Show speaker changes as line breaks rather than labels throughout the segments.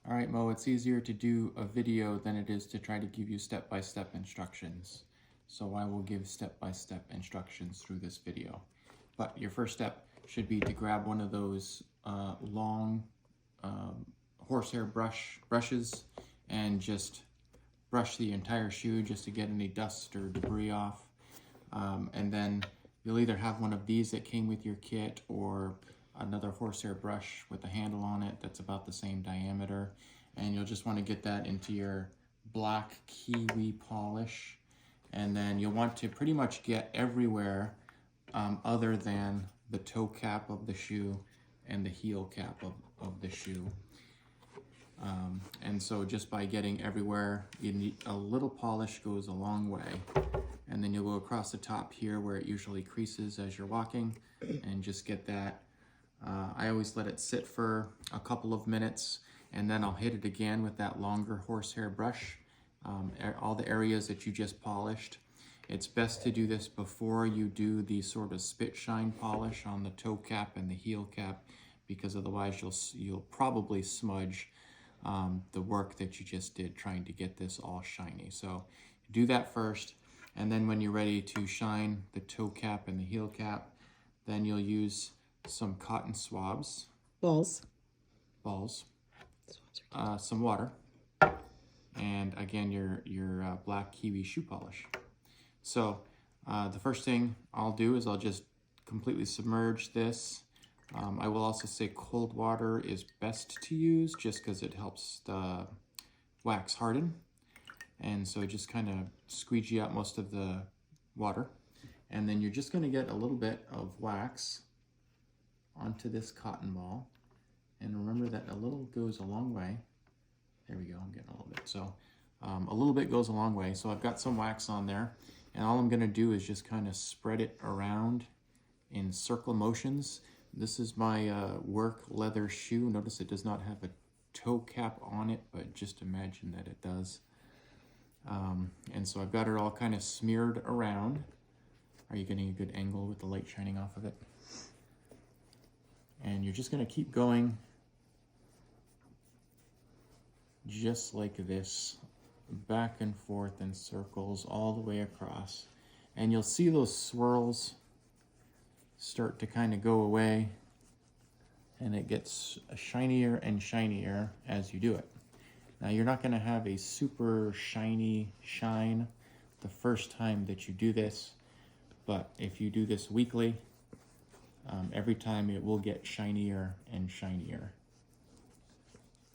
All right, Mo, it's easier to do a video than it is to try to give you step-by-step instructions. So I will give step-by-step instructions through this video. But your first step should be to grab one of those long horsehair brushes and just brush the entire shoe just to get any dust or debris off. And then you'll either have one of these that came with your kit or another horsehair brush with a handle on it that's about the same diameter, and you'll just want to get that into your black kiwi polish, and then you'll want to pretty much get everywhere other than the toe cap of the shoe and the heel cap of the shoe. And so just by getting everywhere, you need a little polish goes a long way. And then you'll go across the top here where it usually creases as you're walking, and just get that. I always let it sit for a couple of minutes, and then I'll hit it again with that longer horsehair brush, all the areas that you just polished. It's best to do this before you do the sort of spit shine polish on the toe cap and the heel cap, because otherwise you'll probably smudge the work that you just did trying to get this all shiny. So do that first, and then when you're ready to shine the toe cap and the heel cap, then you'll use some cotton swabs.
Balls.
Some water, and again your black kiwi shoe polish. So the first thing I'll do is I'll just completely submerge this. I will also say cold water is best to use just because it helps the wax harden, and so just kind of squeegee out most of the water, and then you're just going to get a little bit of wax onto this cotton ball, and remember that a little goes a long way. There we go, I'm getting a little bit. So a little bit goes a long way. So I've got some wax on there, and all I'm gonna do is just kind of spread it around in circle motions. This is my work leather shoe. Notice it does not have a toe cap on it, but just imagine that it does. And so I've got it all kind of smeared around. Are you getting a good angle with the light shining off of it? And you're just going to keep going just like this, back and forth in circles all the way across. And you'll see those swirls start to kind of go away, and it gets shinier and shinier as you do it. Now you're not going to have a super shiny shine the first time that you do this, but if you do this weekly, every time it will get shinier and shinier.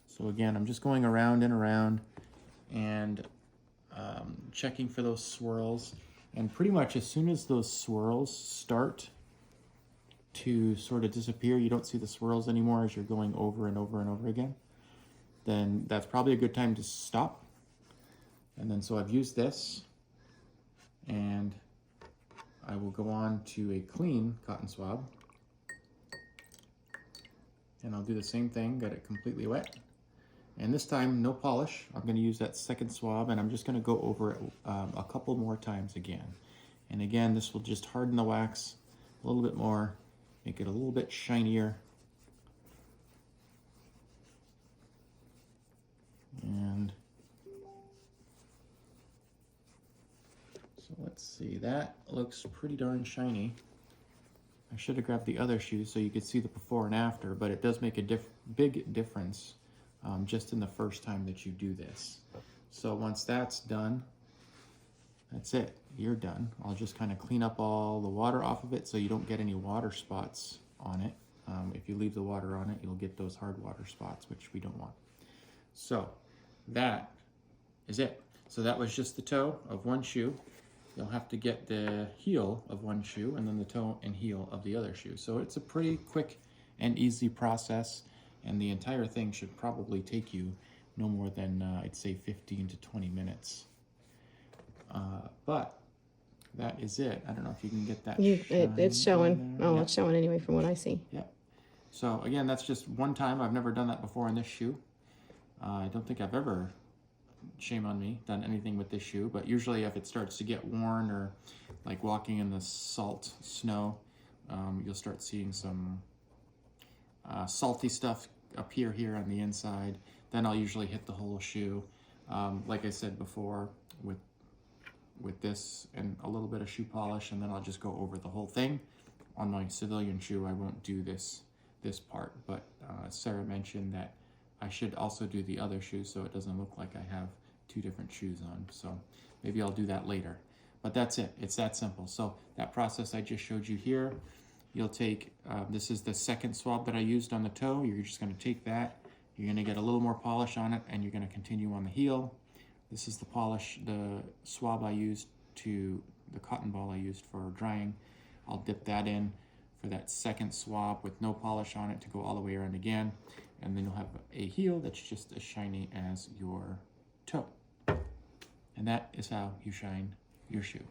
So again, I'm just going around and around and checking for those swirls. And pretty much as soon as those swirls start to sort of disappear, you don't see the swirls anymore as you're going over and over and over again, then that's probably a good time to stop. And then so I've used this, and I will go on to a clean cotton swab. And I'll do the same thing, get it completely wet. And this time, no polish. I'm gonna use that second swab, and I'm just gonna go over it a couple more times again. And again, this will just harden the wax a little bit more, make it a little bit shinier. And so let's see, that looks pretty darn shiny. I should have grabbed the other shoe so you could see the before and after, but it does make a big difference just in the first time that you do this. So once that's done, that's it, you're done. I'll just kind of clean up all the water off of it so you don't get any water spots on it. If you leave the water on it, you'll get those hard water spots, which we don't want. So that is it. So that was just the toe of one shoe. You'll have to get the heel of one shoe and then the toe and heel of the other shoe. So it's a pretty quick and easy process, and the entire thing should probably take you no more than, I'd say 15 to 20 minutes. But that is it. I don't know if you can get that.
It's showing. Oh,
Yep.
It's showing anyway from what I see.
Yep. So again, that's just one time. I've never done that before on this shoe. I don't think I've ever, shame on me, done anything with this shoe, but usually if it starts to get worn or like walking in the snow, you'll start seeing some salty stuff appear here on the inside. Then I'll usually hit the whole shoe. Like I said before, with this and a little bit of shoe polish, and then I'll just go over the whole thing. On my civilian shoe, I won't do this part, but Sarah mentioned that I should also do the other shoe so it doesn't look like I have two different shoes on. So maybe I'll do that later. But that's it. It's that simple. So that process I just showed you here, you'll take, this is the second swab that I used on the toe. You're just going to take that. You're going to get a little more polish on it, and you're going to continue on the heel. This is the polish, the swab I used the cotton ball I used for drying. I'll dip that in for that second swab with no polish on it to go all the way around again. And then you'll have a heel that's just as shiny as your toe. And that is how you shine your shoe.